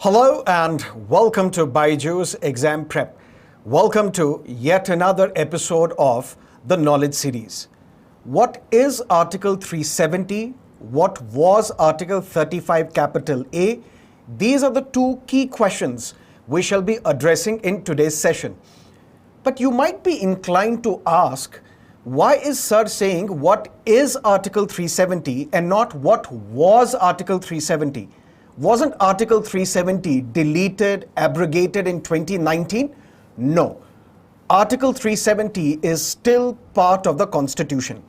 Hello and welcome to Byjus Exam Prep. Welcome to yet another episode of the Knowledge Series. What is Article 370? What was Article 35 capital A? These are the two key questions we shall be addressing in today's session. But you might be inclined to ask, why is Sir saying what is Article 370 and not what was Article 370? Wasn't Article 370 deleted, abrogated in 2019? No. Article 370 is still part of the Constitution.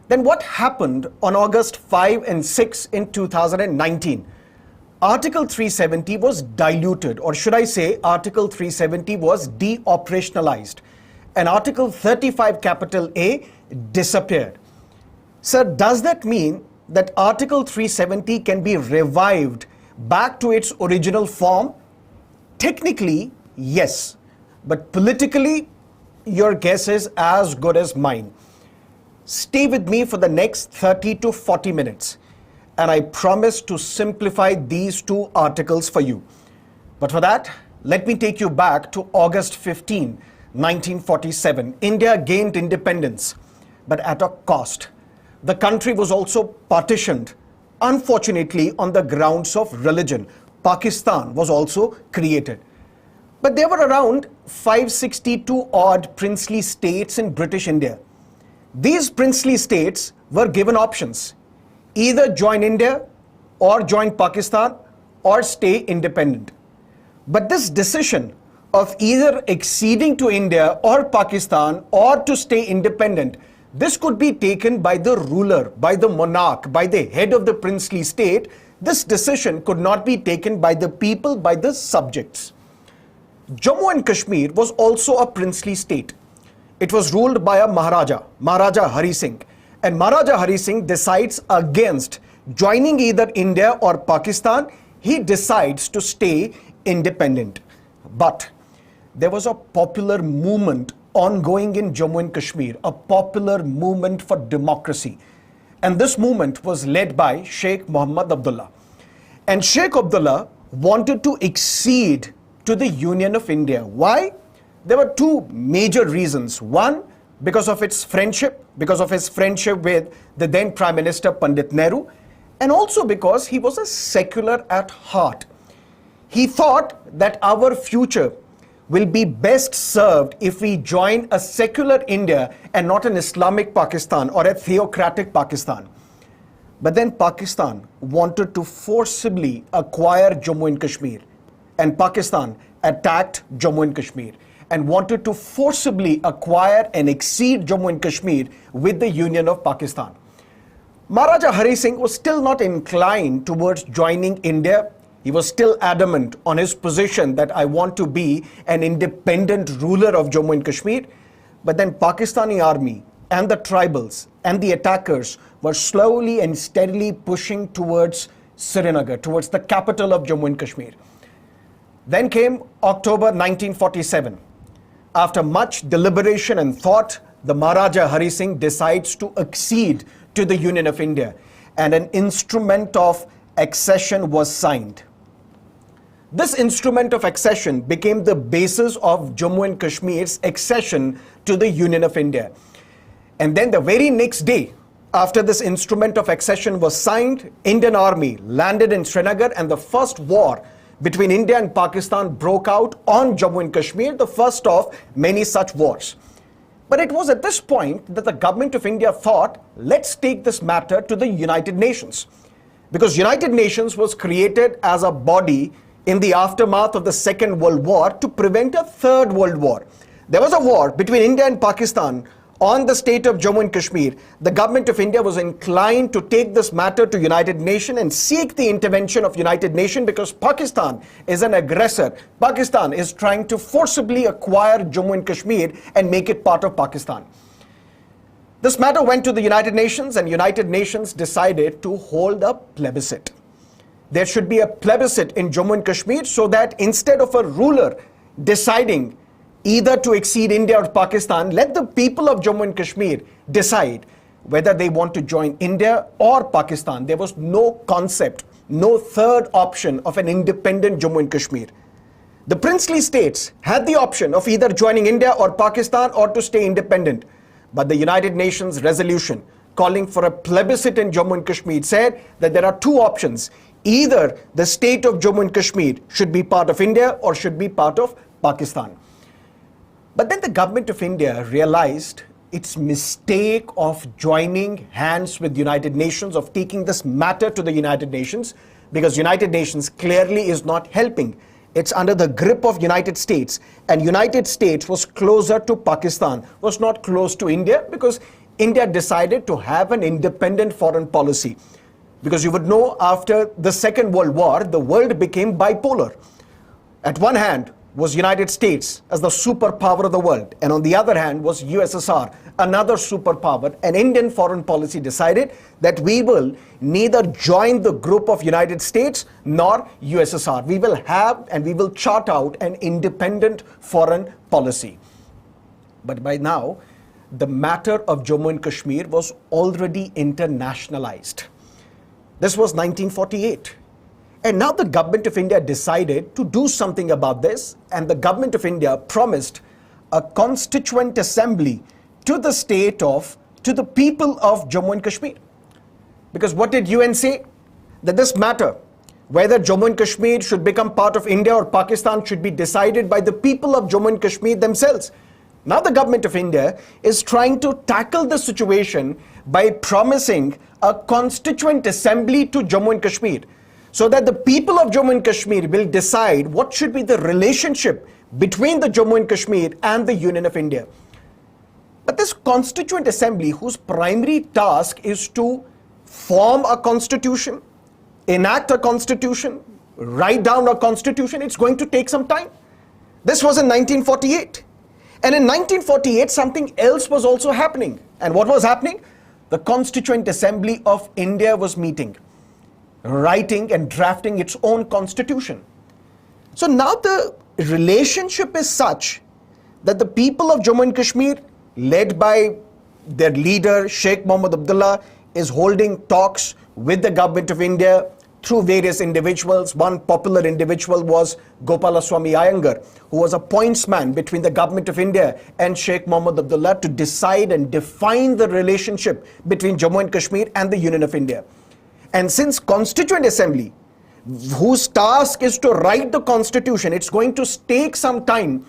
Then what happened on August 5 and 6 in 2019? Article 370 was diluted, or should I say Article 370 was de-operationalized, and Article 35 capital A disappeared. Sir, does that mean that Article 370 can be revived back to its original form? Technically, yes. But politically, your guess is as good as mine. Stay with me for the next 30 to 40 minutes, and I promise to simplify these two articles for you. But for that, let me take you back to August 15, 1947. India gained independence, but at a cost. The country was also partitioned, unfortunately, on the grounds of religion. Pakistan was also created. But there were around 562 odd princely states in British India. These princely states were given options: either join India or join Pakistan or stay independent. But this decision of either acceding to India or Pakistan or to stay independent, this could be taken by the ruler, by the monarch, by the head of the princely state. This decision could not be taken by the people, by the subjects. Jammu and Kashmir was also a princely state. It was ruled by a Maharaja, Maharaja Hari Singh. And Maharaja Hari Singh decides against joining either India or Pakistan. He decides to stay independent. But there was a popular movement ongoing in Jammu and Kashmir, a popular movement for democracy. And this movement was led by Sheikh Muhammad Abdullah. And Sheikh Abdullah wanted to accede to the Union of India. Why? There were two major reasons. One, because of his friendship with the then Prime Minister Pandit Nehru, and also because he was a secular at heart. He thought that our future will be best served if we join a secular India and not an Islamic Pakistan or a theocratic Pakistan. But then Pakistan wanted to forcibly acquire Jammu and Kashmir, and Pakistan attacked Jammu and Kashmir and wanted to forcibly acquire and accede Jammu and Kashmir with the Union of Pakistan. Maharaja Hari Singh was still not inclined towards joining India. He was still adamant on his position that I want to be an independent ruler of Jammu and Kashmir. But then Pakistani army and the tribals and the attackers were slowly and steadily pushing towards Srinagar, towards the capital of Jammu and Kashmir. Then came October 1947. After much deliberation and thought, the Maharaja Hari Singh decides to accede to the Union of India, and an instrument of accession was signed. This instrument of accession became the basis of Jammu and Kashmir's accession to the Union of India. And then the very next day, after this instrument of accession was signed, Indian Army landed in Srinagar, and the first war between India and Pakistan broke out on Jammu and Kashmir, the first of many such wars. But it was at this point that the government of India thought, let's take this matter to the United Nations. Because United Nations was created as a body in the aftermath of the Second World War to prevent a Third World War. There was a war between India and Pakistan on the state of Jammu and Kashmir. The government of India was inclined to take this matter to United Nations and seek the intervention of United Nations, because Pakistan is an aggressor. Pakistan is trying to forcibly acquire Jammu and Kashmir and make it part of Pakistan. This matter went to the United Nations, and United Nations decided to hold a plebiscite. There should be a plebiscite in Jammu and Kashmir, so that instead of a ruler deciding either to accede India or Pakistan, let the people of Jammu and Kashmir decide whether they want to join India or Pakistan. There was no concept no third option of an independent Jammu and Kashmir. The princely states had the option of either joining India or Pakistan or to stay independent. But the United Nations resolution calling for a plebiscite in Jammu and Kashmir said that there are two options. Either the state of Jammu and Kashmir should be part of India or should be part of Pakistan. But then the government of India realized its mistake of joining hands with the United Nations, of taking this matter to the United Nations, because United Nations clearly is not helping. It's under the grip of United States, and United States was closer to Pakistan, was not close to India, because India decided to have an independent foreign policy. Because you would know, after the Second World War, the world became bipolar. At one hand was United States as the superpower of the world, and on the other hand was USSR, another superpower. And Indian foreign policy decided that we will neither join the group of United States nor USSR. We will have and we will chart out an independent foreign policy. But by now, the matter of Jammu and Kashmir was already internationalized. This was 1948. And now the government of India decided to do something about this, and the government of India promised a constituent assembly to the people of Jammu and Kashmir. Because what did UN say? That this matter, whether Jammu and Kashmir should become part of India or Pakistan, should be decided by the people of Jammu and Kashmir themselves. Now the government of India is trying to tackle the situation by promising a constituent assembly to Jammu and Kashmir, so that the people of Jammu and Kashmir will decide what should be the relationship between the Jammu and Kashmir and the Union of India. But this Constituent Assembly, whose primary task is to form a constitution, enact a constitution, write down a constitution, it's going to take some time. This was in 1948. And in 1948, something else was also happening. And what was happening? The Constituent Assembly of India was meeting, writing and drafting its own constitution. So now the relationship is such that the people of Jammu and Kashmir, led by their leader Sheikh Mohammed Abdullah, is holding talks with the government of India through various individuals. One popular individual was Gopalaswamy Iyengar, who was a pointsman between the government of India and Sheikh Mohammed Abdullah to decide and define the relationship between Jammu and Kashmir and the Union of India. And since Constituent Assembly, whose task is to write the constitution, it's going to take some time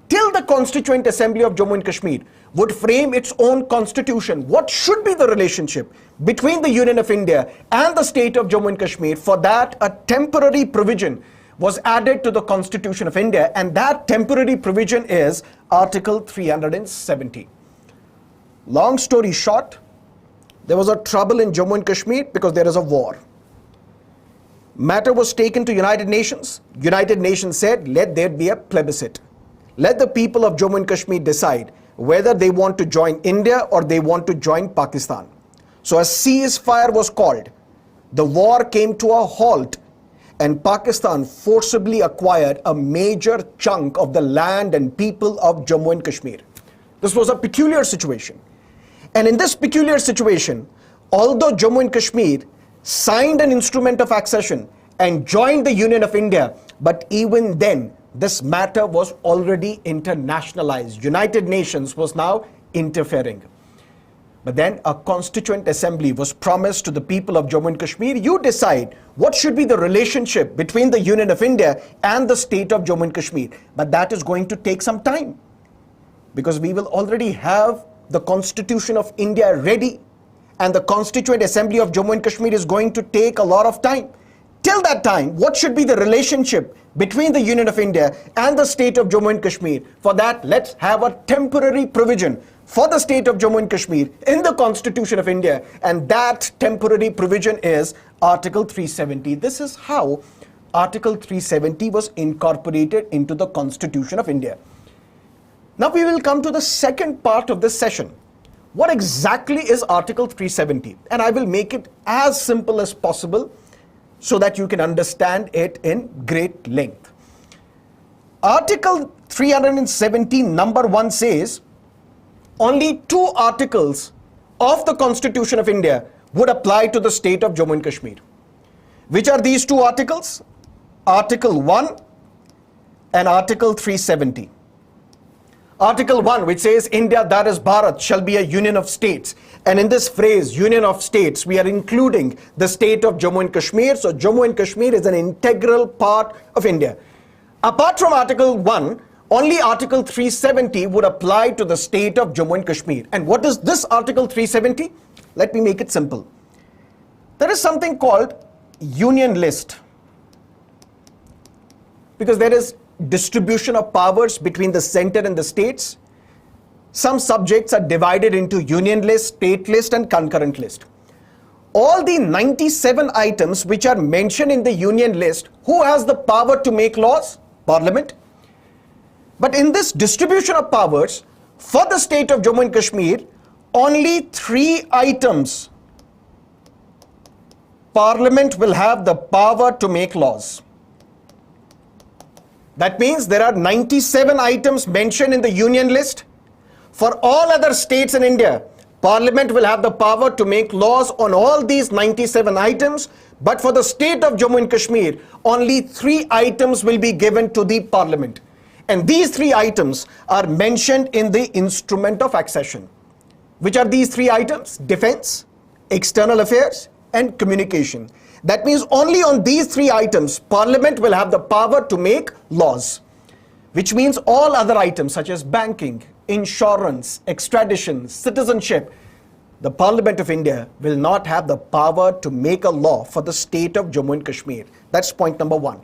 till the Constituent Assembly of Jammu and Kashmir would frame its own constitution. What should be the relationship between the Union of India and the state of Jammu and Kashmir? For that, a temporary provision was added to the Constitution of India, and that temporary provision is Article 370. Long story short, there was a trouble in Jammu and Kashmir because there is a war. Matter was taken to United Nations. United Nations said, let there be a plebiscite. Let the people of Jammu and Kashmir decide whether they want to join India or they want to join Pakistan. So a ceasefire was called. The war came to a halt, and Pakistan forcibly acquired a major chunk of the land and people of Jammu and Kashmir. This was a peculiar situation. And in this peculiar situation, although Jammu and Kashmir signed an instrument of accession and joined the Union of India, but even then, this matter was already internationalized. United Nations was now interfering. But then a Constituent Assembly was promised to the people of Jammu and Kashmir. You decide what should be the relationship between the Union of India and the state of Jammu and Kashmir. But that is going to take some time, because we will already have the Constitution of India ready, and the Constituent Assembly of Jammu and Kashmir is going to take a lot of time. Till that time, what should be the relationship between the Union of India and the state of Jammu and Kashmir? For that, let's have a temporary provision for the state of Jammu and Kashmir in the Constitution of India, and that temporary provision is Article 370. This is how Article 370 was incorporated into the Constitution of India. Now we will come to the second part of this session. What exactly is Article 370? And I will make it as simple as possible so that you can understand it in great length. Article 370 number 1 says only 2 articles of the Constitution of India would apply to the state of Jammu and Kashmir. Which are these two articles? Article 1 and Article 370. Article 1, which says India, that is Bharat, shall be a union of states. And in this phrase, union of states, we are including the state of Jammu and Kashmir. So Jammu and Kashmir is an integral part of India. Apart from Article 1, only Article 370 would apply to the state of Jammu and Kashmir. And what is this Article 370? Let me make it simple. There is something called union list, because there is distribution of powers between the center and the states. Some subjects are divided into union list, state list and concurrent list. All the 97 items which are mentioned in the union list, who has the power to make laws? Parliament. But in this distribution of powers, for the state of Jammu and Kashmir, only 3 items Parliament will have the power to make laws. That means there are 97 items mentioned in the union list. For all other states in India, Parliament will have the power to make laws on all these 97 items. But for the state of Jammu and Kashmir, only 3 items will be given to the Parliament. And these 3 items are mentioned in the instrument of accession. Which are these 3 items? Defense, external affairs and communication. That means only on these 3 items, Parliament will have the power to make laws. Which means all other items such as banking, insurance, extradition, citizenship, the Parliament of India will not have the power to make a law for the state of Jammu and Kashmir. That's point number 1.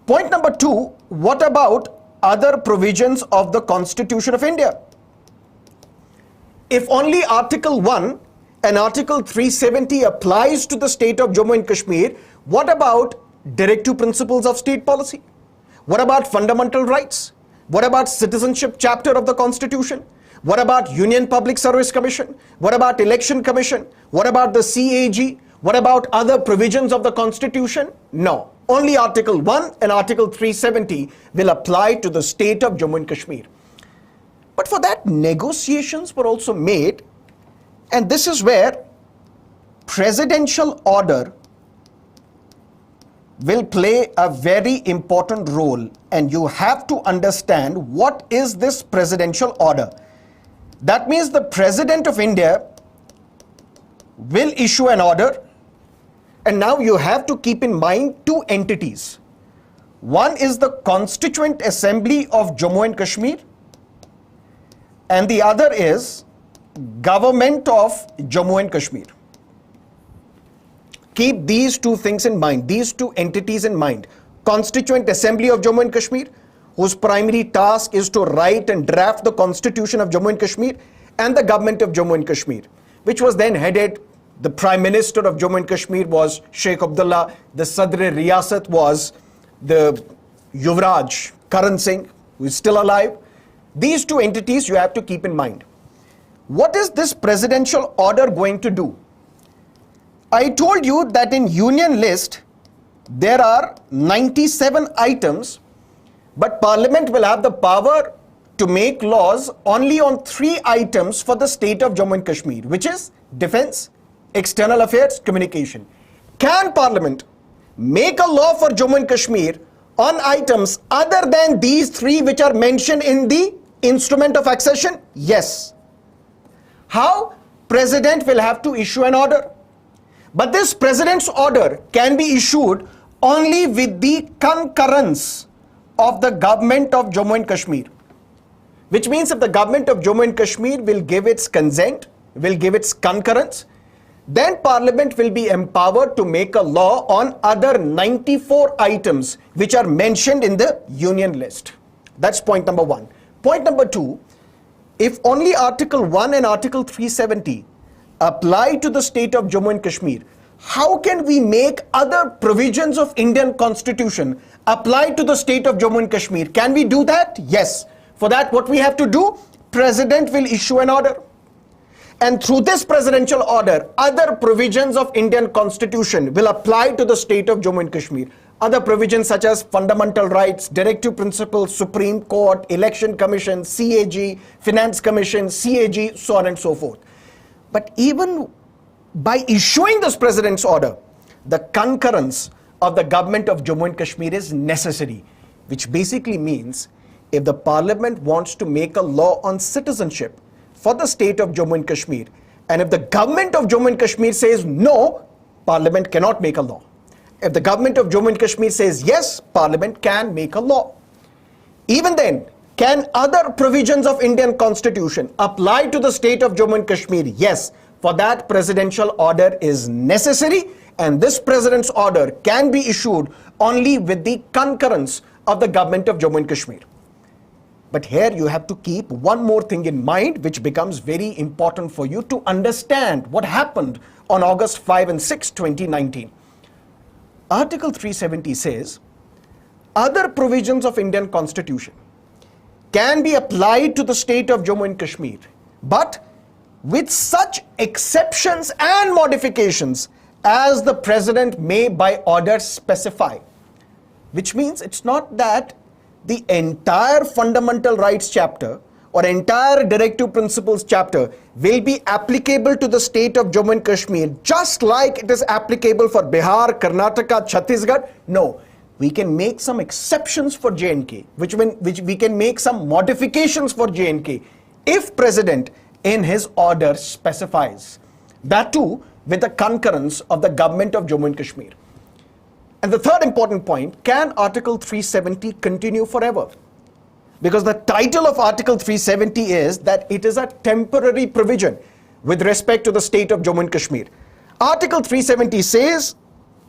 Point number 2, what about other provisions of the Constitution of India? If only Article 1 and Article 370 applies to the state of Jammu and Kashmir, what about directive principles of state policy? What about fundamental rights? What about citizenship chapter of the Constitution? What about Union Public Service Commission? What about Election Commission? What about the CAG? What about other provisions of the Constitution? No. Only Article 1 and Article 370 will apply to the state of Jammu and Kashmir. But for that, negotiations were also made, and this is where presidential order will play a very important role, and you have to understand what is this presidential order. That means the President of India will issue an order, and now you have to keep in mind 2 entities. One is the Constituent Assembly of Jammu and Kashmir, and the other is Government of Jammu and Kashmir. Keep these 2 things in mind, these 2 entities in mind. Constituent Assembly of Jammu and Kashmir, whose primary task is to write and draft the Constitution of Jammu and Kashmir, and the Government of Jammu and Kashmir, which was then headed, the Prime Minister of Jammu and Kashmir was Sheikh Abdullah, the Sadr-e-Riyasat was the Yuvraj Karan Singh, who is still alive. These 2 entities you have to keep in mind. What is this presidential order going to do? I told you that in Union list, there are 97 items, but Parliament will have the power to make laws only on 3 items for the state of Jammu and Kashmir, which is defense, external affairs, communication. Can Parliament make a law for Jammu and Kashmir on items other than these 3 which are mentioned in the instrument of accession? Yes. How? President will have to issue an order. But this president's order can be issued only with the concurrence of the government of Jammu and Kashmir. Which means if the government of Jammu and Kashmir will give its consent, will give its concurrence, then Parliament will be empowered to make a law on other 94 items which are mentioned in the union list. That's point number 1. Point number 2, if only Article 1 and Article 370 apply to the state of Jammu and Kashmir, how can we make other provisions of Indian Constitution apply to the state of Jammu and Kashmir? Can we do that? Yes. For that, what we have to do? President will issue an order. And through this presidential order, other provisions of Indian Constitution will apply to the state of Jammu and Kashmir. Other provisions such as fundamental rights, directive principles, Supreme Court, Election Commission, CAG, Finance Commission, CAG, so on and so forth. But even by issuing this president's order, the concurrence of the government of Jammu and Kashmir is necessary, which basically means if the parliament wants to make a law on citizenship for the state of Jammu and Kashmir, and if the government of Jammu and Kashmir says no, parliament cannot make a law. If the government of Jammu and Kashmir says yes, parliament can make a law. Even then, can other provisions of Indian constitution apply to the state of Jammu and Kashmir? Yes. For that, presidential order is necessary, and this president's order can be issued only with the concurrence of the government of Jammu and Kashmir. But here you have to keep one more thing in mind, which becomes very important for you to understand what happened on August 5 and 6, 2019. Article 370 says, other provisions of Indian Constitution can be applied to the state of Jammu and Kashmir, but with such exceptions and modifications as the president may by order specify. Which means it's not that the entire fundamental rights chapter or entire directive principles chapter will be applicable to the state of Jammu and Kashmir just like it is applicable for Bihar, Karnataka, Chhattisgarh. No, we can make some exceptions for J&K, which we can make some modifications for J&K if president in his order specifies. That too with the concurrence of the government of Jammu and Kashmir. And the third important point, can Article 370 continue forever? Because the title of Article 370 is that it is a temporary provision with respect to the state of Jammu and Kashmir. Article 370 says,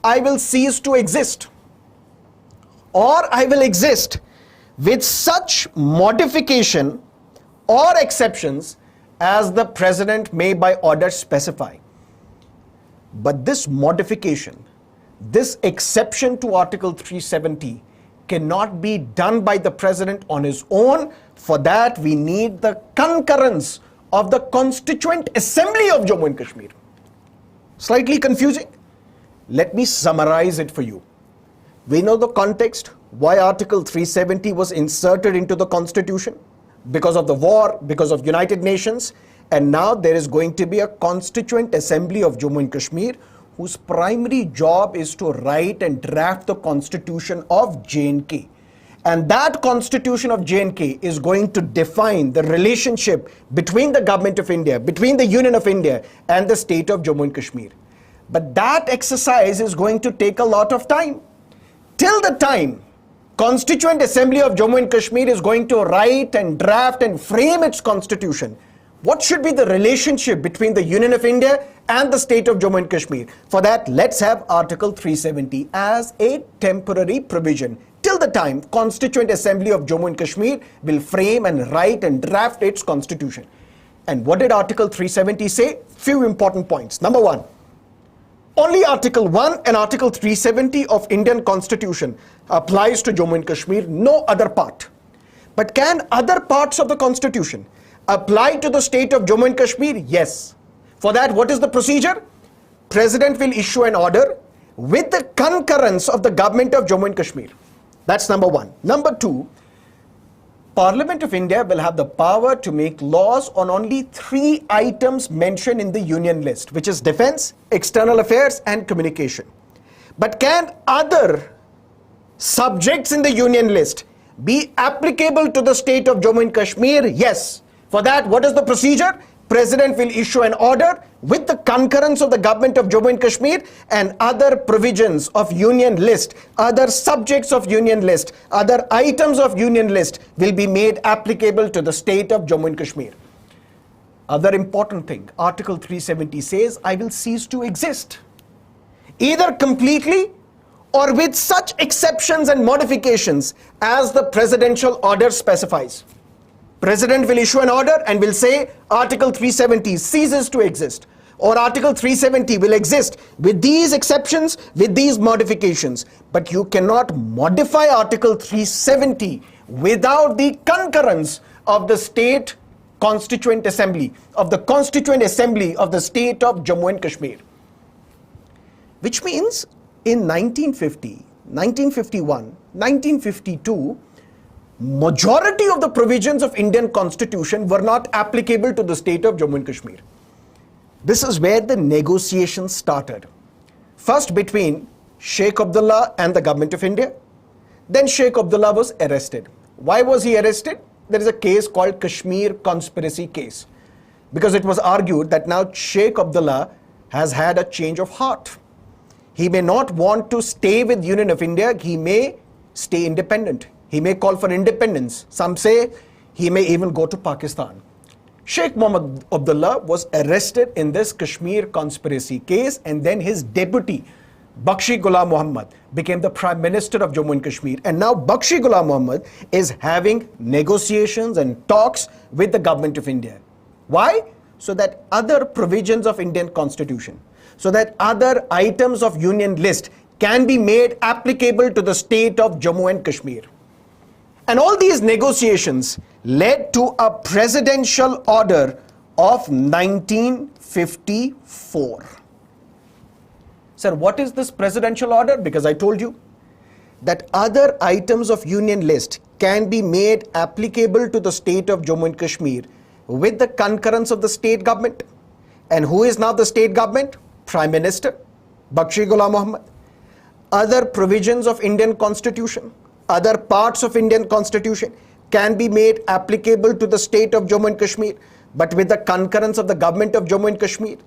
I will cease to exist, or I will exist with such modification or exceptions as the president may by order specify. But this modification, this exception to Article 370 cannot be done by the president on his own. For that, we need the concurrence of the Constituent Assembly of Jammu and Kashmir. Slightly confusing? Let me summarize it for you. We know the context, why Article 370 was inserted into the Constitution. Because of the war, because of United Nations, and now there is going to be a Constituent Assembly of Jammu and Kashmir whose primary job is to write and draft the Constitution of J&K. And that Constitution of J&K is going to define the relationship between the government of India, between the Union of India and the state of Jammu and Kashmir. But that exercise is going to take a lot of time. Till the time Constituent Assembly of Jammu and Kashmir is going to write and draft and frame its constitution, what should be the relationship between the Union of India and the state of Jammu and Kashmir? For that, let's have Article 370 as a temporary provision till the time Constituent Assembly of Jammu and Kashmir will frame and write and draft its constitution. And what did Article 370 say? Few important points. Number one, only Article 1 and Article 370 of Indian Constitution applies to Jammu and Kashmir, no other part. But can other parts of the Constitution apply to the state of Jammu and Kashmir? Yes. For that, what is the procedure? President will issue an order with the concurrence of the government of Jammu and Kashmir. That's number one. Number two, Parliament of India will have the power to make laws on only 3 items mentioned in the Union list, which is defense, external affairs, and communication. But can other subjects in the Union list be applicable to the state of Jammu and Kashmir? Yes. For that, what is the procedure? President will issue an order with the concurrence of the government of Jammu and Kashmir, and other provisions of Union list, other subjects of Union list, other items of Union list will be made applicable to the state of Jammu and Kashmir. Other important thing, Article 370 says, I will cease to exist, either completely or with such exceptions and modifications as the presidential order specifies. President will issue an order and will say Article 370 ceases to exist, or Article 370 will exist with these exceptions, with these modifications. But you cannot modify Article 370 without the concurrence of the state Constituent Assembly, of the Constituent Assembly of the state of Jammu and Kashmir. Which means in 1950, 1951, 1952, majority of the provisions of Indian Constitution were not applicable to the state of Jammu and Kashmir. This is where the negotiations started. First between Sheikh Abdullah and the government of India. Then Sheikh Abdullah was arrested. Why was he arrested? There is a case called Kashmir conspiracy case, because it was argued that now Sheikh Abdullah has had a change of heart. He may not want to stay with Union of India. He may stay independent. He may call for independence. Some say he may even go to Pakistan. Sheikh Mohammed Abdullah was arrested in this Kashmir conspiracy case, and then his deputy, Bakshi Ghulam Muhammad, became the Prime Minister of Jammu and Kashmir. And now Bakshi Ghulam Muhammad is having negotiations and talks with the government of India. Why? So that other provisions of Indian Constitution, so that other items of Union list can be made applicable to the state of Jammu and Kashmir. And all these negotiations led to a presidential order of 1954. Sir, what is this presidential order? Because I told you that other items of Union list can be made applicable to the state of Jammu and Kashmir with the concurrence of the state government. And who is now the state government? Prime Minister Bakshi Ghulam Muhammad. Other provisions of Indian Constitution, other parts of Indian Constitution can be made applicable to the state of Jammu and Kashmir, but with the concurrence of the government of Jammu and Kashmir.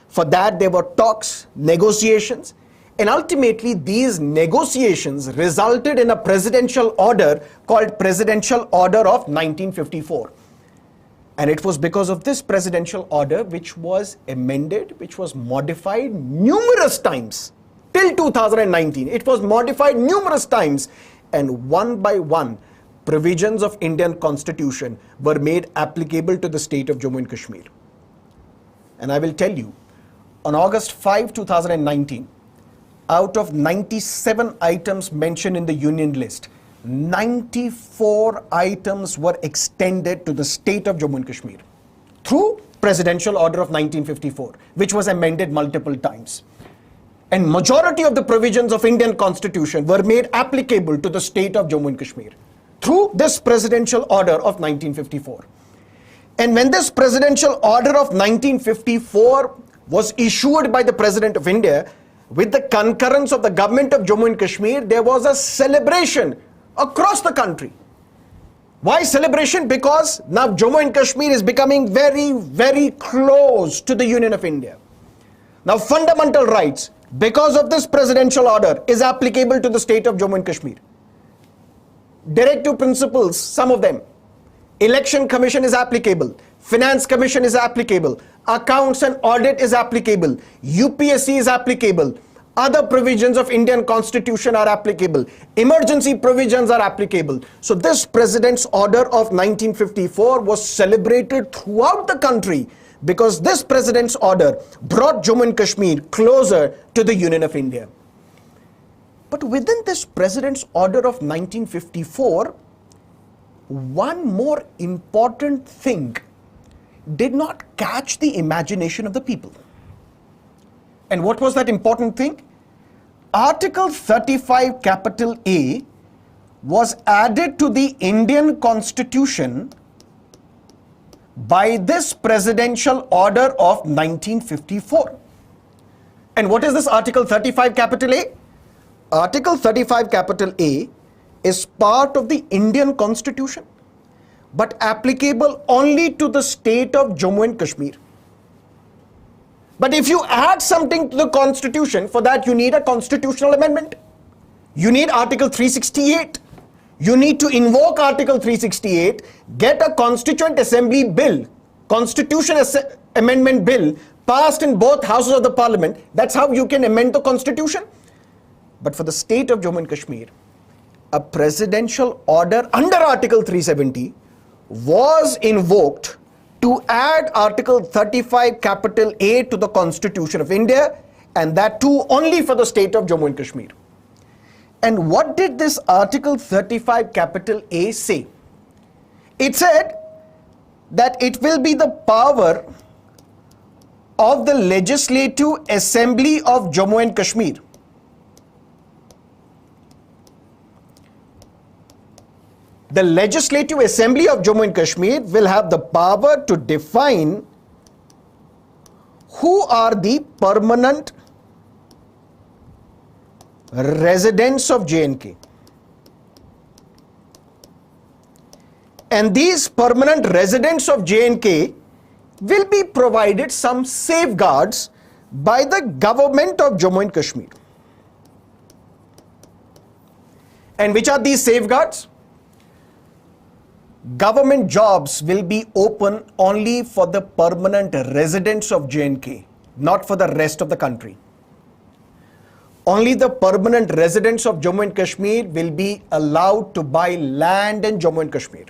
For that, there were talks, negotiations, and ultimately these negotiations resulted in a presidential order called Presidential Order of 1954. And it was because of this presidential order which was amended, which was modified numerous times till 2019. It was modified numerous times, and one by one, provisions of Indian Constitution were made applicable to the state of Jammu and Kashmir. And I will tell you, on August 5, 2019, out of 97 items mentioned in the Union list, 94 items were extended to the state of Jammu and Kashmir through Presidential Order of 1954, which was amended multiple times. And majority of the provisions of Indian Constitution were made applicable to the state of Jammu and Kashmir through this Presidential Order of 1954. And when this Presidential Order of 1954 was issued by the President of India, with the concurrence of the government of Jammu and Kashmir, there was a celebration across the country. Why celebration? Because now Jammu and Kashmir is becoming very, very close to the Union of India. Now fundamental rights, because of this presidential order, is applicable to the state of Jammu and Kashmir. Directive principles, some of them. Election Commission is applicable. Finance Commission is applicable. Accounts and Audit is applicable. UPSC is applicable. Other provisions of Indian Constitution are applicable. Emergency provisions are applicable. So this President's Order of 1954 was celebrated throughout the country because this President's Order brought Jammu and Kashmir closer to the Union of India. But within this President's Order of 1954, one more important thing did not catch the imagination of the people. And what was that important thing? Article 35 capital A was added to the Indian Constitution by this Presidential Order of 1954. And what is this Article 35 capital A? Article 35 capital A is part of the Indian Constitution, but applicable only to the state of Jammu and Kashmir. But if you add something to the Constitution, for that you need a constitutional amendment. You need Article 368. You need to invoke Article 368, get a Constituent Assembly bill, Constitution Amendment Bill, passed in both houses of the Parliament. That's how you can amend the Constitution. But for the state of Jammu and Kashmir, a presidential order under Article 370 was invoked to add Article 35 capital A to the Constitution of India, and that too only for the state of Jammu and Kashmir. And what did this Article 35 capital A say? It said that it will be the power of the Legislative Assembly of Jammu and Kashmir the Legislative Assembly of Jammu and Kashmir will have the power to define who are the permanent residents of J&K. And these permanent residents of J&K will be provided some safeguards by the government of Jammu and Kashmir. And which are these safeguards? Government jobs will be open only for the permanent residents of J&K, not for the rest of the country. Only the permanent residents of Jammu and Kashmir will be allowed to buy land in Jammu and Kashmir.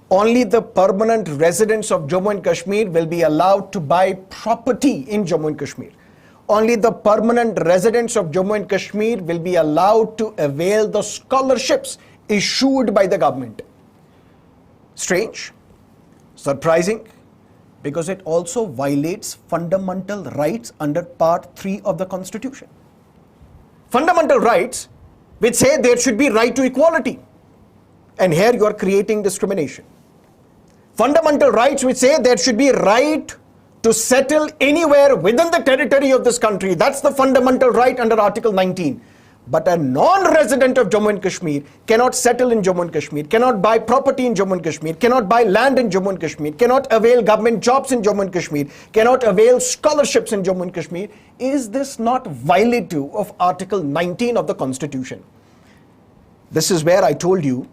Only the permanent residents of Jammu and Kashmir will be allowed to buy property in Jammu and Kashmir. Only the permanent residents of Jammu and Kashmir will be allowed to avail the scholarships issued by the government. Strange, surprising, because it also violates fundamental rights under Part 3 of the Constitution. Fundamental rights which say there should be right to equality. And here you are creating discrimination. Fundamental rights which say there should be right to settle anywhere within the territory of this country. That's the fundamental right under Article 19. But a non-resident of Jammu and Kashmir cannot settle in Jammu and Kashmir, cannot buy property in Jammu and Kashmir, cannot buy land in Jammu and Kashmir, cannot avail government jobs in Jammu and Kashmir, cannot avail scholarships in Jammu and Kashmir. Is this not violative of Article 19 of the Constitution? This is where I told you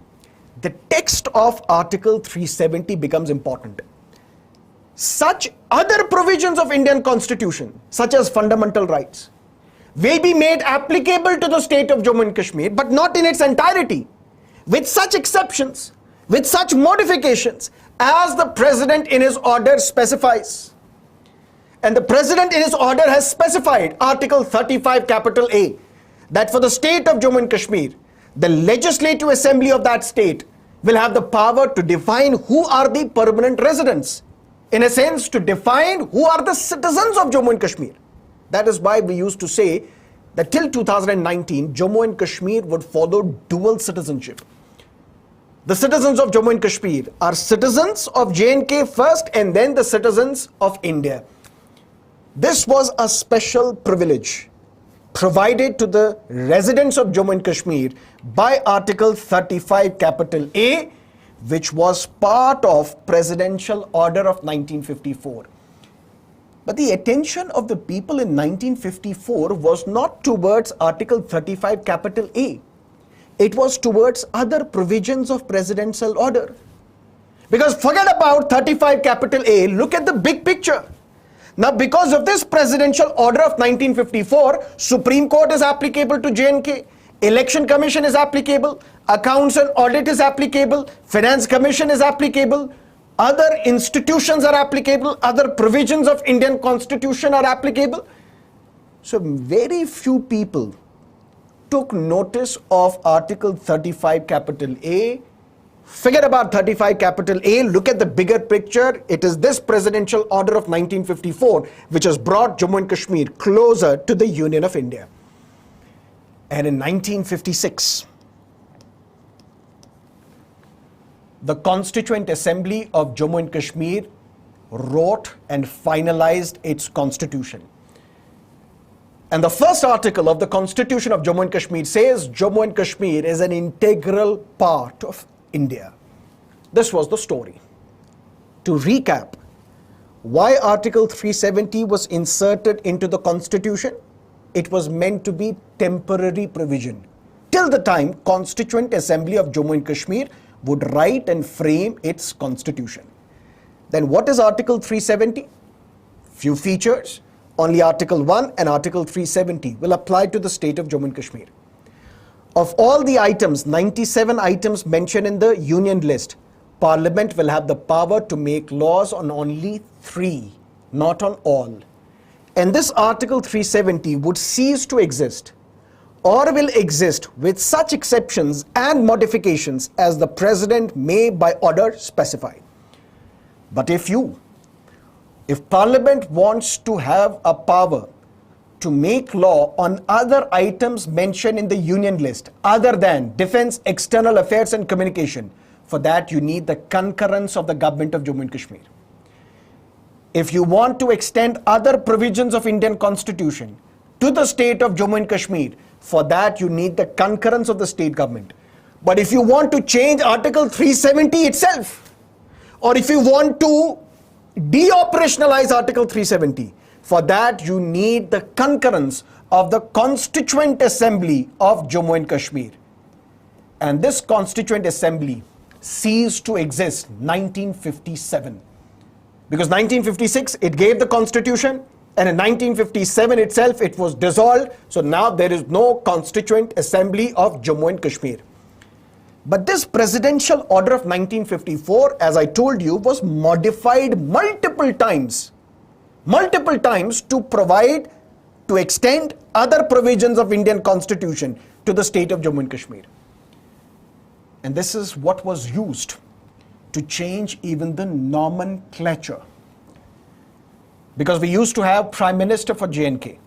the text of Article 370 becomes important. Such other provisions of Indian Constitution, such as fundamental rights, will be made applicable to the state of Jammu and Kashmir, but not in its entirety, with such exceptions, with such modifications as the President in his order specifies. And the President in his order has specified, Article 35 capital A, that for the state of Jammu and Kashmir, the Legislative Assembly of that state will have the power to define who are the permanent residents. In a sense, to define who are the citizens of Jammu and Kashmir. That is why we used to say that till 2019, Jammu and Kashmir would follow dual citizenship. The citizens of Jammu and Kashmir are citizens of J&K first and then the citizens of India. This was a special privilege provided to the residents of Jammu and Kashmir by Article 35 capital A, which was part of Presidential Order of 1954. But the attention of the people in 1954 was not towards Article 35 capital A. It was towards other provisions of Presidential Order. Because forget about 35 capital A, look at the big picture. Now, because of this Presidential Order of 1954, Supreme Court is applicable to J&K, Election Commission is applicable, Accounts and Audit is applicable, Finance Commission is applicable, other institutions are applicable, other provisions of Indian Constitution are applicable. So very few people took notice of Article 35 capital A. Forget about 35 capital A, look at the bigger picture. It is this Presidential Order of 1954 which has brought Jammu and Kashmir closer to the Union of India. And in 1956, the Constituent Assembly of Jammu and Kashmir wrote and finalized its constitution. And the first article of the Constitution of Jammu and Kashmir says Jammu and Kashmir is an integral part of India. This was the story. To recap, why Article 370 was inserted into the Constitution? It was meant to be temporary provision till the time Constituent Assembly of Jammu and Kashmir would write and frame its constitution. Then what is Article 370? Few features. Only Article 1 and Article 370 will apply to the state of Jammu and Kashmir. Of all the items, 97 items mentioned in the union list, Parliament will have the power to make laws on only 3, not on all. And this Article 370 would cease to exist or will exist with such exceptions and modifications as the President may by order specify. But if Parliament wants to have a power to make law on other items mentioned in the union list other than defense, external affairs and communication, for that you need the concurrence of the government of Jammu and Kashmir. If you want to extend other provisions of Indian Constitution to the state of Jammu and Kashmir, For that, you need the concurrence of the state government. But if you want to change Article 370 itself, or if you want to de-operationalize Article 370, for that you need the concurrence of the Constituent Assembly of Jammu and Kashmir. And this Constituent Assembly ceased to exist 1957. Because 1956, it gave the Constitution, and in 1957 itself, it was dissolved. So now there is no Constituent Assembly of Jammu and Kashmir. But this presidential order of 1954, as I told you, was modified multiple times to provide, to extend other provisions of Indian Constitution to the state of Jammu and Kashmir. And this is what was used to change even the nomenclature. Because we used to have Prime Minister for J&K.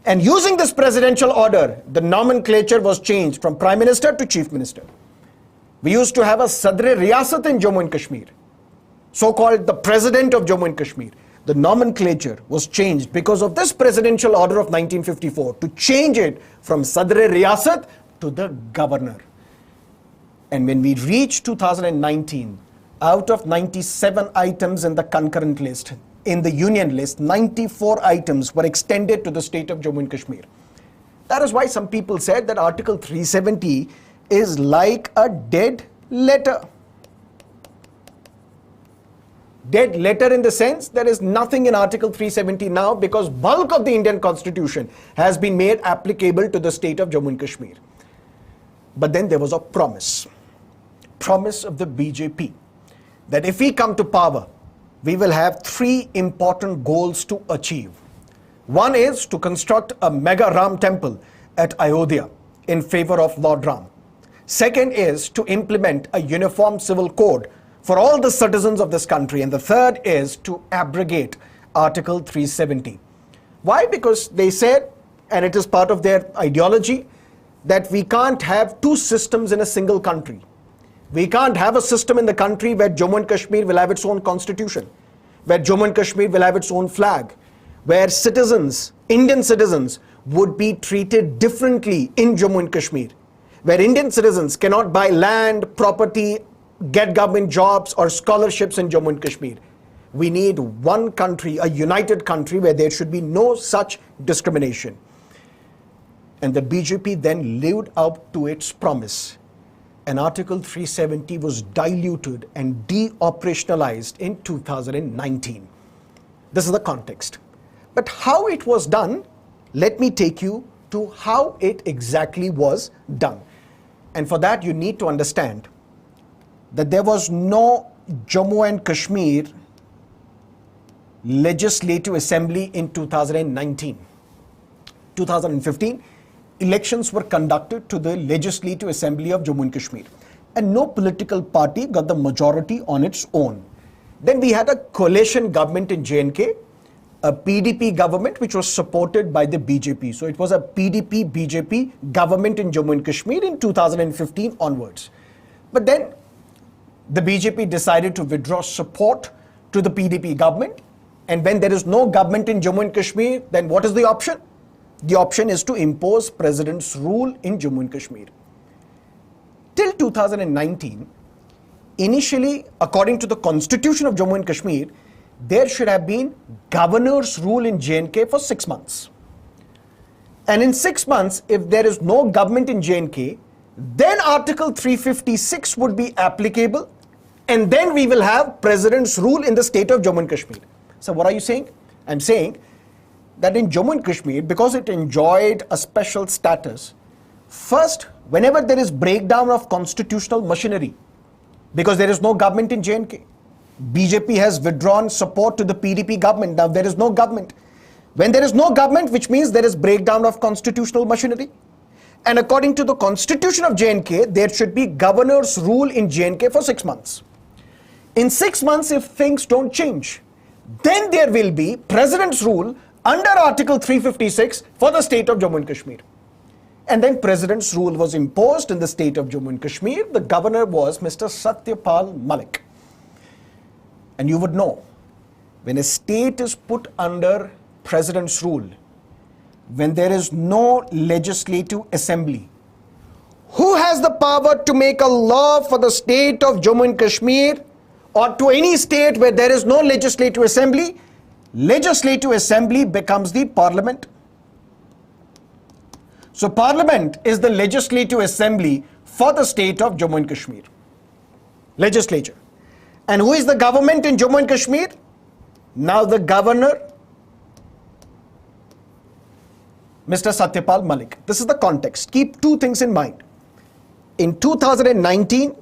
And using this presidential order, the nomenclature was changed from Prime Minister to Chief Minister. We used to have a Sadr Riyasat in Jammu and Kashmir, so-called the President of Jammu and Kashmir. The nomenclature was changed because of this presidential order of 1954 to change it from Sadr Riyasat to the Governor. And when we reached 2019, out of 97 items in the concurrent list, in the union list, 94 items were extended to the state of Jammu and Kashmir. That is why some people said that Article 370 is like a dead letter. Dead letter in the sense there is nothing in Article 370 now, because bulk of the Indian Constitution has been made applicable to the state of Jammu and Kashmir. But then there was a promise of the BJP that if we come to power, we will have three important goals to achieve. One is to construct a mega Ram temple at Ayodhya in favor of Lord Ram. Second is to implement a uniform civil code for all the citizens of this country. And the third is to abrogate Article 370. Why? Because they said, and it is part of their ideology, that we can't have two systems in a single country. We can't have a system in the country where Jammu and Kashmir will have its own constitution, where Jammu and Kashmir will have its own flag, where citizens, Indian citizens, would be treated differently in Jammu and Kashmir, where Indian citizens cannot buy land, property, get government jobs or scholarships in Jammu and Kashmir. We need one country, a united country, where there should be no such discrimination. And the BJP then lived up to its promise. And Article 370 was diluted and de-operationalized in 2019. This is the context. But how it was done, let me take you to how it exactly was done. And for that, you need to understand that there was no Jammu and Kashmir Legislative Assembly in 2019. 2015, elections were conducted to the Legislative Assembly of Jammu and Kashmir, and no political party got the majority on its own. Then we had a coalition government in J&K, a PDP government which was supported by the BJP. So it was a PDP-BJP government in Jammu and Kashmir in 2015 onwards. But then the BJP decided to withdraw support to the PDP government. And when there is no government in Jammu and Kashmir, then what is the option? The option is to impose president's rule in Jammu and Kashmir. Till 2019, initially, according to the constitution of Jammu and Kashmir, there should have been governor's rule in J&K for 6 months. And in 6 months, if there is no government in J&K, then Article 356 would be applicable, and then we will have president's rule in the state of Jammu and Kashmir. So what are you saying? I'm saying that in Jammu and Kashmir, because it enjoyed a special status, first, whenever there is breakdown of constitutional machinery, because there is no government in J&K, BJP has withdrawn support to the PDP government. Now there is no government. When there is no government, which means there is breakdown of constitutional machinery. And according to the constitution of J&K, there should be governor's rule in J&K for 6 months. In 6 months, if things don't change, then there will be president's rule under Article 356 for the state of Jammu and Kashmir. And then president's rule was imposed in the state of Jammu and Kashmir. The governor was Mr. Satyapal Malik. And you would know, when a state is put under president's rule, when there is no legislative assembly. Who has the power to make a law for the state of Jammu and Kashmir or to any state where there is no legislative assembly? Legislative assembly becomes the parliament. So parliament is the legislative assembly for the state of Jammu and Kashmir. Legislature. And who is the government in Jammu and Kashmir? Now the governor, Mr. Satyapal Malik. This is the context. Keep two things in mind. In 2019,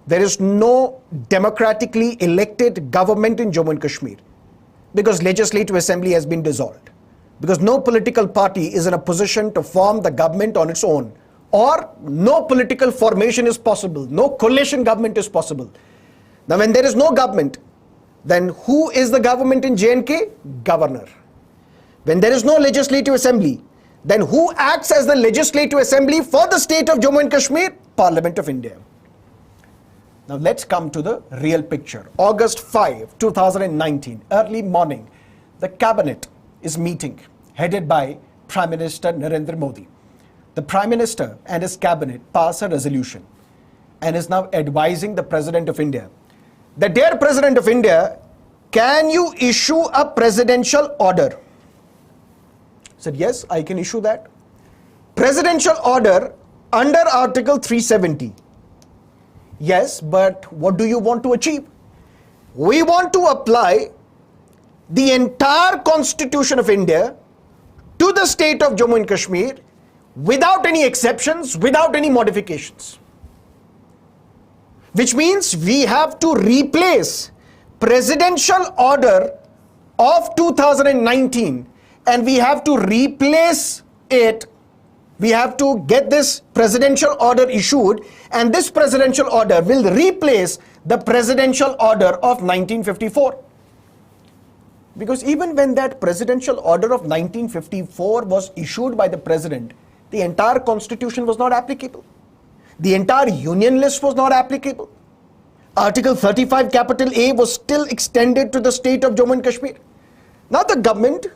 there is no democratically elected government in Jammu and Kashmir because legislative assembly has been dissolved. Because no political party is in a position to form the government on its own, or no political formation is possible, no coalition government is possible. Now when there is no government, then who is the government in J&K? Governor. When there is no legislative assembly, then who acts as the legislative assembly for the state of Jammu and Kashmir? Parliament of India. Now let's come to the real picture. August 5, 2019, early morning, the cabinet is meeting, headed by Prime Minister Narendra Modi. The Prime Minister and his cabinet pass a resolution and is now advising the President of India that, dear President of India, can you issue a presidential order? Said, yes, I can issue that. Presidential order under Article 370. Yes, but what do you want to achieve? We want to apply the entire Constitution of India to the state of Jammu and Kashmir without any exceptions, without any modifications. Which means we have to replace Presidential Order of 2019 and we have to replace it. We have to get this presidential order issued, and this presidential order will replace the presidential order of 1954. Because even when that presidential order of 1954 was issued by the president, the entire constitution was not applicable. The entire union list was not applicable. Article 35 capital A was still extended to the state of Jammu and Kashmir. Now the government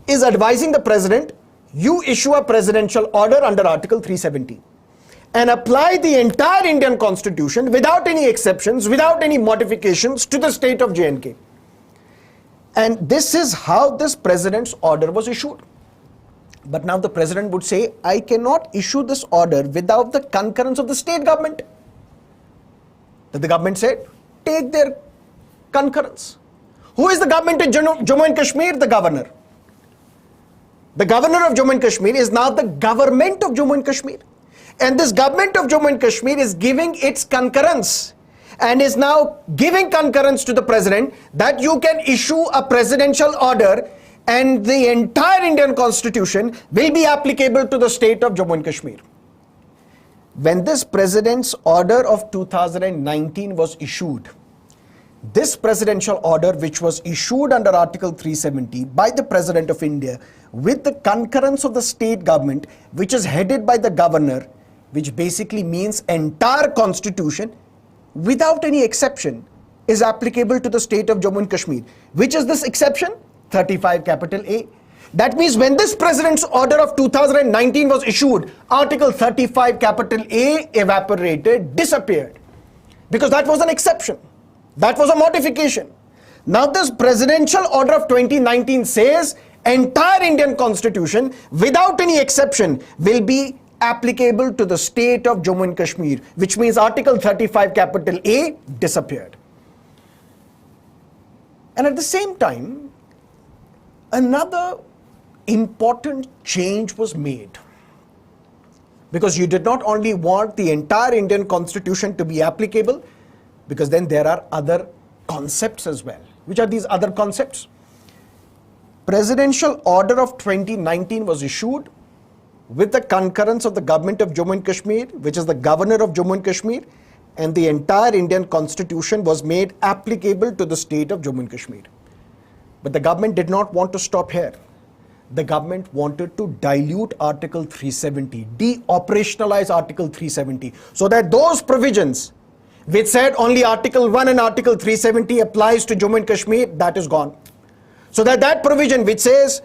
is advising the president, you issue a presidential order under Article 370 and apply the entire Indian constitution without any exceptions, without any modifications to the state of J&K. And this is how this president's order was issued. But now the president would say, I cannot issue this order without the concurrence of the state government. That the government said, take their concurrence. Who is the government in Jammu and Kashmir? The governor. The governor of Jammu and Kashmir is now the government of Jammu and Kashmir. And this government of Jammu and Kashmir is giving its concurrence and is now giving concurrence to the president that you can issue a presidential order and the entire Indian constitution will be applicable to the state of Jammu and Kashmir. When this president's order of 2019 was issued, this presidential order, which was issued under Article 370 by the President of India with the concurrence of the state government, which is headed by the governor, which basically means entire constitution without any exception is applicable to the state of Jammu and Kashmir. Which is this exception? 35 capital A. That means when this president's order of 2019 was issued, Article 35 capital A evaporated, disappeared. Because that was an exception. That was a modification. Now this presidential order of 2019 says entire Indian constitution without any exception will be applicable to the state of Jammu and Kashmir, which means Article 35 capital A disappeared. And at the same time, another important change was made. Because you did not only want the entire Indian constitution to be applicable, because then there are other concepts as well. Which are these other concepts? Presidential Order of 2019 was issued with the concurrence of the government of Jammu and Kashmir, which is the governor of Jammu and Kashmir, and the entire Indian constitution was made applicable to the state of Jammu and Kashmir. But the government did not want to stop here. The government wanted to dilute Article 370, de-operationalize Article 370, so that those provisions which said only Article 1 and Article 370 applies to Jammu and Kashmir, that is gone. So that provision which says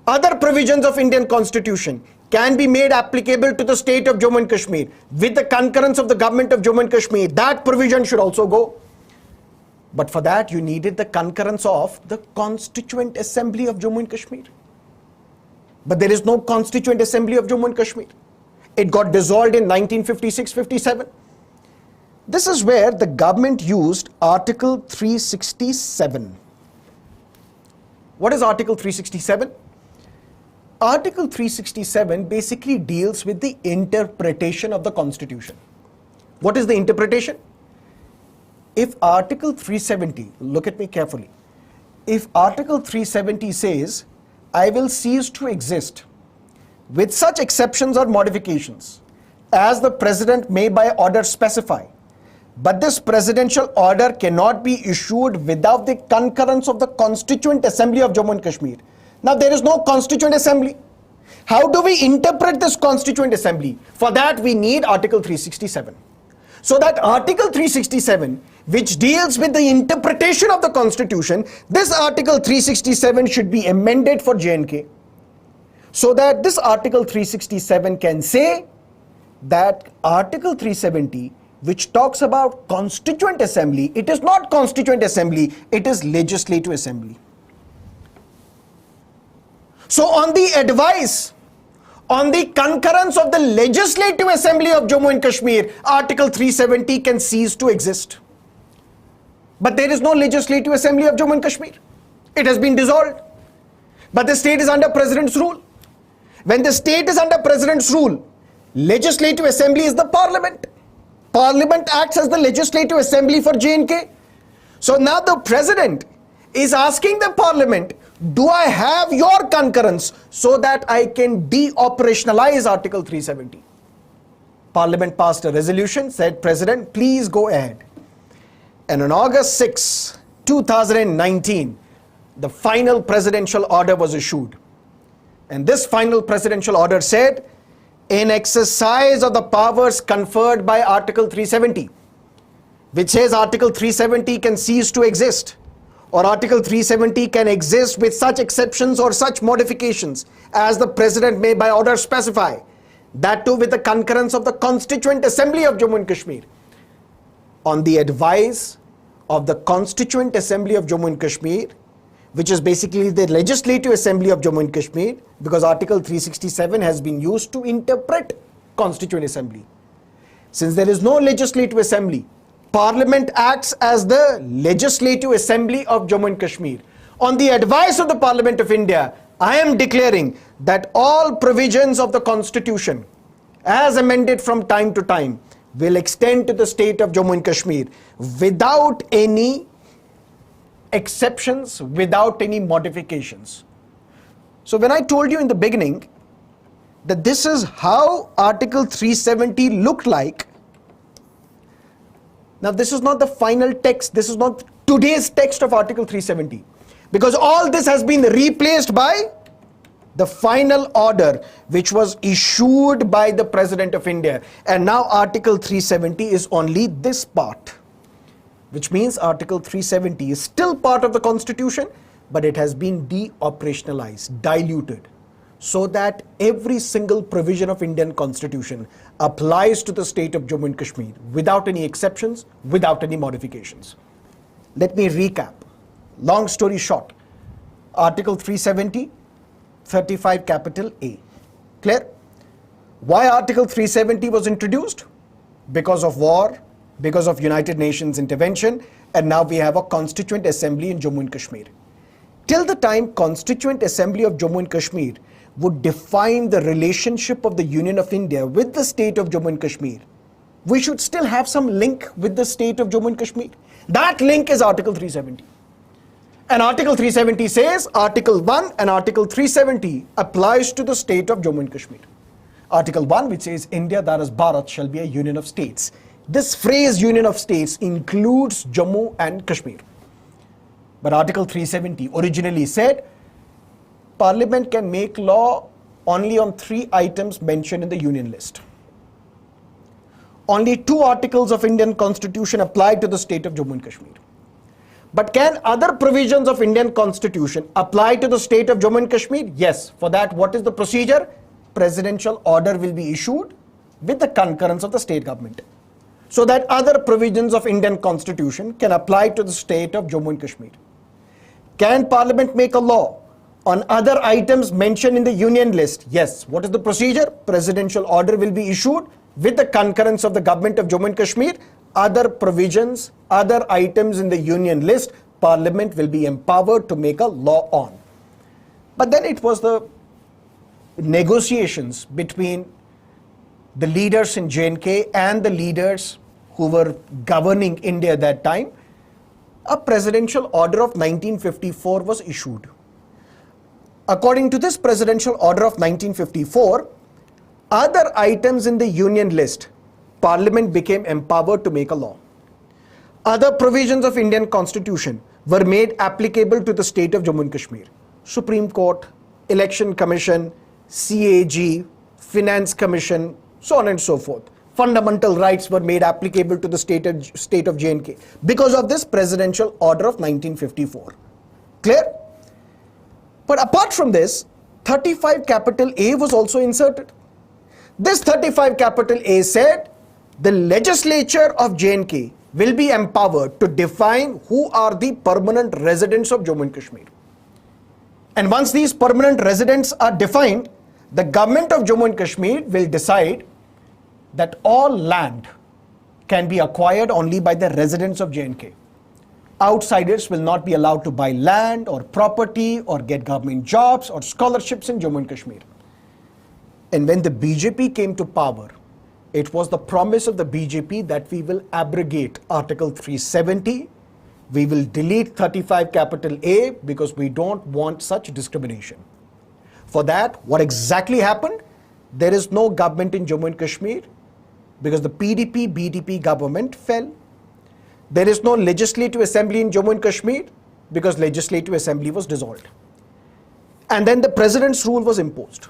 other provisions of Indian Constitution can be made applicable to the state of Jammu and Kashmir with the concurrence of the government of Jammu and Kashmir, that provision should also go. But for that, you needed the concurrence of the Constituent Assembly of Jammu and Kashmir. But there is no Constituent Assembly of Jammu and Kashmir. It got dissolved in 1956-57. This is where the government used Article 367. What is Article 367? Article 367 basically deals with the interpretation of the Constitution. What is the interpretation? If Article 370, look at me carefully, if Article 370 says, I will cease to exist with such exceptions or modifications as the President may by order specify, but this presidential order cannot be issued without the concurrence of the Constituent Assembly of Jammu and Kashmir. Now there is no Constituent Assembly. How do we interpret this Constituent Assembly? For that we need Article 367. So that Article 367, which deals with the interpretation of the Constitution, this Article 367 should be amended for J&K. So that this Article 367 can say that Article 370, which talks about Constituent Assembly, it is not Constituent Assembly, it is Legislative Assembly. So on the advice, on the concurrence of the Legislative Assembly of Jammu and Kashmir, Article 370 can cease to exist. But there is no Legislative Assembly of Jammu and Kashmir. It has been dissolved. But the state is under President's rule. When the state is under President's rule, Legislative Assembly is the Parliament. Parliament acts as the Legislative Assembly for J&K. So now the President is asking the Parliament, do I have your concurrence so that I can de-operationalize Article 370? Parliament passed a resolution, said, President, please go ahead. And on August 6, 2019, the final presidential order was issued. And this final presidential order said, in exercise of the powers conferred by Article 370, which says Article 370 can cease to exist, or Article 370 can exist with such exceptions or such modifications as the President may by order specify, that too with the concurrence of the Constituent Assembly of Jammu and Kashmir. On the advice of the Constituent Assembly of Jammu and Kashmir, which is basically the Legislative Assembly of Jammu and Kashmir, because Article 367 has been used to interpret Constituent Assembly. Since there is no Legislative Assembly, Parliament acts as the Legislative Assembly of Jammu and Kashmir. On the advice of the Parliament of India, I am declaring that all provisions of the Constitution, as amended from time to time, will extend to the state of Jammu and Kashmir without any exceptions, without any modifications. So when I told you in the beginning that this is how Article 370 looked like, now this is not the final text, this is not today's text of Article 370, because all this has been replaced by the final order which was issued by the President of India. And now Article 370 is only this part, which means Article 370 is still part of the Constitution, but it has been de-operationalized, diluted, so that every single provision of Indian Constitution applies to the state of Jammu and Kashmir without any exceptions, without any modifications. Let me recap. Long story short, Article 370, 35 capital A. Clear? Why Article 370 was introduced? Because of war, because of United Nations intervention, and now we have a Constituent Assembly in Jammu and Kashmir. Till the time Constituent Assembly of Jammu and Kashmir would define the relationship of the Union of India with the state of Jammu and Kashmir, we should still have some link with the state of Jammu and Kashmir. That link is Article 370. And Article 370 says Article 1 and Article 370 applies to the state of Jammu and Kashmir. Article 1, which says India, that is Bharat, shall be a union of states. This phrase union of states includes Jammu and Kashmir. But Article 370 originally said Parliament can make law only on 3 items mentioned in the union list. Only 2 articles of Indian Constitution apply to the state of Jammu and Kashmir. But can other provisions of Indian Constitution apply to the state of Jammu and Kashmir? Yes. For that, what is the procedure? Presidential order will be issued with the concurrence of the state government, so that other provisions of Indian Constitution can apply to the state of Jammu and Kashmir. Can Parliament make a law on other items mentioned in the union list? Yes. What is the procedure? Presidential order will be issued with the concurrence of the government of Jammu and Kashmir. Other provisions, other items in the union list, Parliament will be empowered to make a law on. But then it was the negotiations between the leaders in J&K and the leaders who were governing India at that time. A presidential order of 1954 was issued. According to this presidential order of 1954, other items in the union list, Parliament became empowered to make a law. Other provisions of Indian Constitution were made applicable to the state of Jammu and Kashmir. Supreme Court, Election Commission, CAG, Finance Commission, so on and so forth. Fundamental rights were made applicable to the state of J&K because of this presidential order of 1954. Clear? But apart from this, 35 capital A was also inserted. This 35 capital A said the legislature of J&K will be empowered to define who are the permanent residents of Jammu and Kashmir. And once these permanent residents are defined, the government of Jammu and Kashmir will decide that all land can be acquired only by the residents of J&K. Outsiders will not be allowed to buy land or property or get government jobs or scholarships in Jammu and Kashmir. And when the BJP came to power, it was the promise of the BJP that we will abrogate Article 370, we will delete 35 capital A because we don't want such discrimination. For that, what exactly happened? There is no government in Jammu and Kashmir because the PDP-BDP government fell. There is no legislative assembly in Jammu and Kashmir because legislative assembly was dissolved. And then the president's rule was imposed.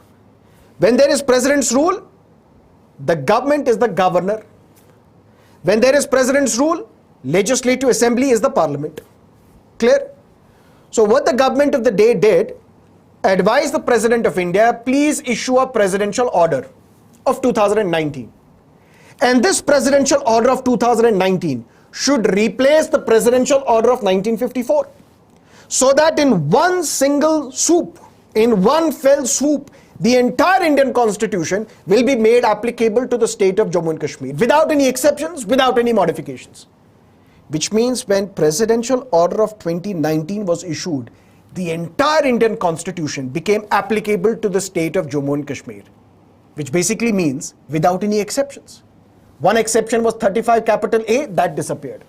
When there is president's rule, the government is the governor. When there is president's rule, legislative assembly is the parliament. Clear? So what the government of the day did, advised the President of India, please issue a presidential order of 2019. And this presidential order of 2019 should replace the presidential order of 1954. So that in one single swoop, in one fell swoop, the entire Indian Constitution will be made applicable to the state of Jammu and Kashmir without any exceptions, without any modifications. Which means when presidential order of 2019 was issued, the entire Indian Constitution became applicable to the state of Jammu and Kashmir, which basically means without any exceptions. One exception was 35 capital A, that disappeared.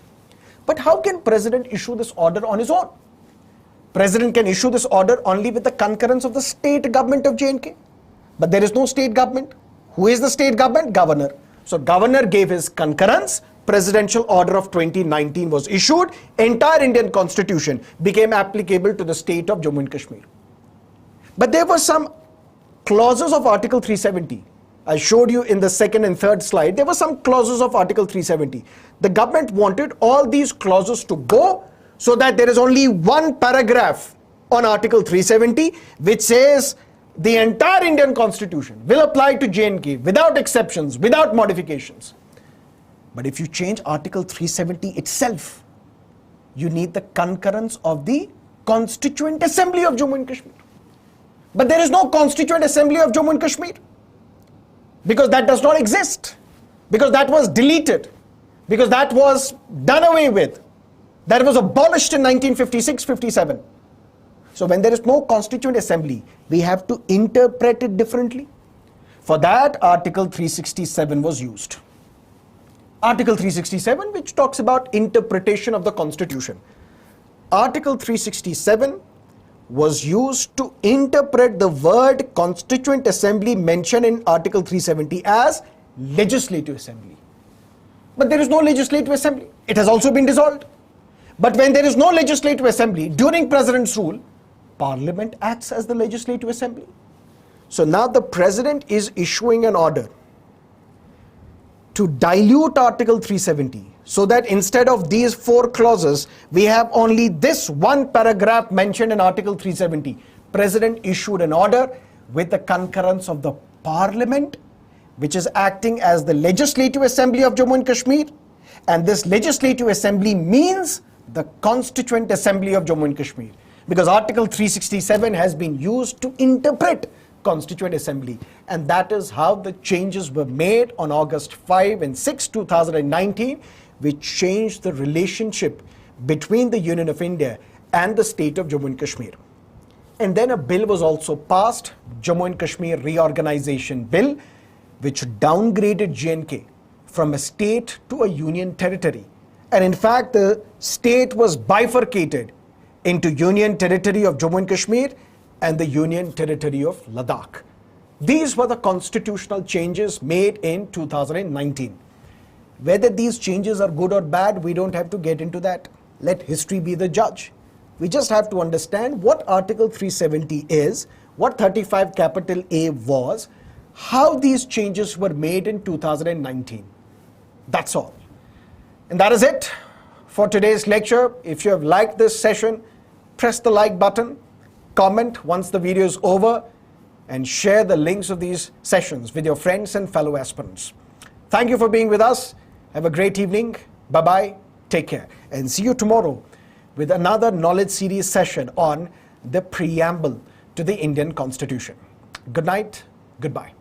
But how can President issue this order on his own? President can issue this order only with the concurrence of the state government of J&K. But there is no state government. Who is the state government? Governor. So governor gave his concurrence. Presidential order of 2019 was issued. Entire Indian Constitution became applicable to the state of Jammu and Kashmir. But there were some clauses of Article 370. I showed you in the second and third slide. There were some clauses of Article 370. The government wanted all these clauses to go so that there is only one paragraph on Article 370 which says the entire Indian Constitution will apply to J&K without exceptions, without modifications. But if you change Article 370 itself, you need the concurrence of the Constituent Assembly of Jammu and Kashmir. But there is no Constituent Assembly of Jammu and Kashmir because that does not exist, because that was deleted, because that was done away with. That was abolished in 1956-57. So when there is no Constituent Assembly, we have to interpret it differently. For that, Article 367 was used. Article 367, which talks about interpretation of the Constitution. Article 367 was used to interpret the word Constituent Assembly mentioned in Article 370 as Legislative Assembly. But there is no Legislative Assembly. It has also been dissolved. But when there is no Legislative Assembly, during President's rule, Parliament acts as the Legislative Assembly. So now the President is issuing an order to dilute Article 370 so that instead of these 4 clauses, we have only this one paragraph mentioned in Article 370. President issued an order with the concurrence of the Parliament, which is acting as the Legislative Assembly of Jammu and Kashmir. And this Legislative Assembly means the Constituent Assembly of Jammu and Kashmir, because Article 367 has been used to interpret Constituent Assembly, and that is how the changes were made on August 5 and 6, 2019, which changed the relationship between the Union of India and the state of Jammu and Kashmir. And then a bill was also passed, Jammu and Kashmir Reorganization Bill, which downgraded J&K from a state to a union territory. And in fact, the state was bifurcated into Union Territory of Jammu and Kashmir and the Union Territory of Ladakh. These were the constitutional changes made in 2019. Whether these changes are good or bad, we don't have to get into that. Let history be the judge. We just have to understand what Article 370 is, what 35 capital A was, how these changes were made in 2019. That's all. And that is it for today's lecture. If you have liked this session, press the like button, comment once the video is over, and share the links of these sessions with your friends and fellow aspirants. Thank you for being with us. Have a great evening. Bye-bye. Take care. And see you tomorrow with another knowledge series session on the preamble to the Indian Constitution. Good night. Goodbye.